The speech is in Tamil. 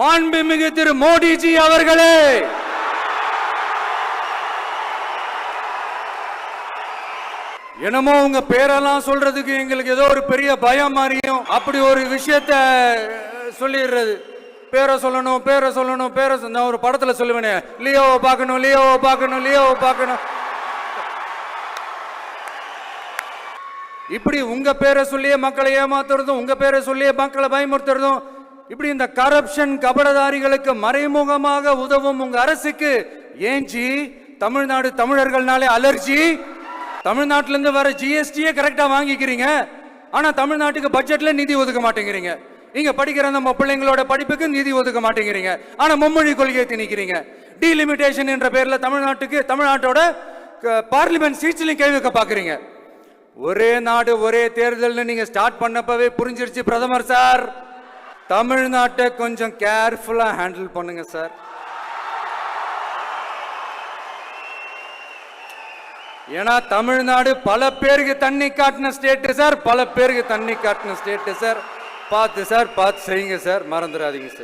மாண்புமிகு திரு மோடிஜி அவர்களே, என்னமோ உங்க பேரெல்லாம் சொல்றதுக்கு எங்களுக்கு ஏதோ ஒரு பெரிய பயம் மாதிரியும் அப்படி ஒரு விஷயத்த சொல்லிடுறது. பேரை சொல்லணும், பேரை சொல்லணும், பேரை நான் ஒரு படத்துல சொல்லுவேனே, லியோவை பார்க்கணும், லியோவை பார்க்கணும், லியோவை பார்க்கணும். இப்படி உங்க பேரை சொல்லியே மக்களை ஏமாத்துறதும், உங்க பேரை சொல்லியே மக்களை பயமுறுத்துறதும், இப்படி இந்த கரப்ஷன் கபடதாரிகளுக்கு மறைமுகமாக உதவும் உங்க அரசுக்கு ஏஞ்சி தமிழ்நாடு தமிழர்கள்னாலே அலர்ஜி. தமிழ்நாட்டில இருந்து வர ஜிஎஸ்டியே கரெக்டா வாங்கிக்கிறீங்க, ஆனா தமிழ்நாட்டுக்கு பட்ஜெட்ல நிதி ஒதுக்க மாட்டேங்கிறீங்க. இங்க படிக்கிற நம்ம பிள்ளைங்களோட படிப்புக்கு நிதி ஒதுக்க மாட்டேங்கிறீங்க, ஆனா மும்மொழி கொள்கையை திணிக்கிறீங்க. டீலிமிட்டேஷன் என்ற பேர்ல தமிழ்நாட்டோட பார்லிமெண்ட் சீட்ஸ்லயும் கை வைக்க பாக்குறீங்க. ஒரே நாடு ஒரே தேர்தல் நீங்க ஸ்டார்ட் பண்ணப்பவே புரிஞ்சிருச்சு பிரதமர் சார், தமிழ்நாட்டை கொஞ்சம் கேர்ஃபுல்லா ஹேண்டில் பண்ணுங்க சார். ஏன்னா தமிழ்நாடு பல பேருக்கு தண்ணி காட்டின ஸ்டேட் சார், பல பேருக்கு தண்ணி காட்டின ஸ்டேட் சார். பார்த்து சார், பார்த்து செய்யுங்க சார், மறந்துடாதீங்க சார்.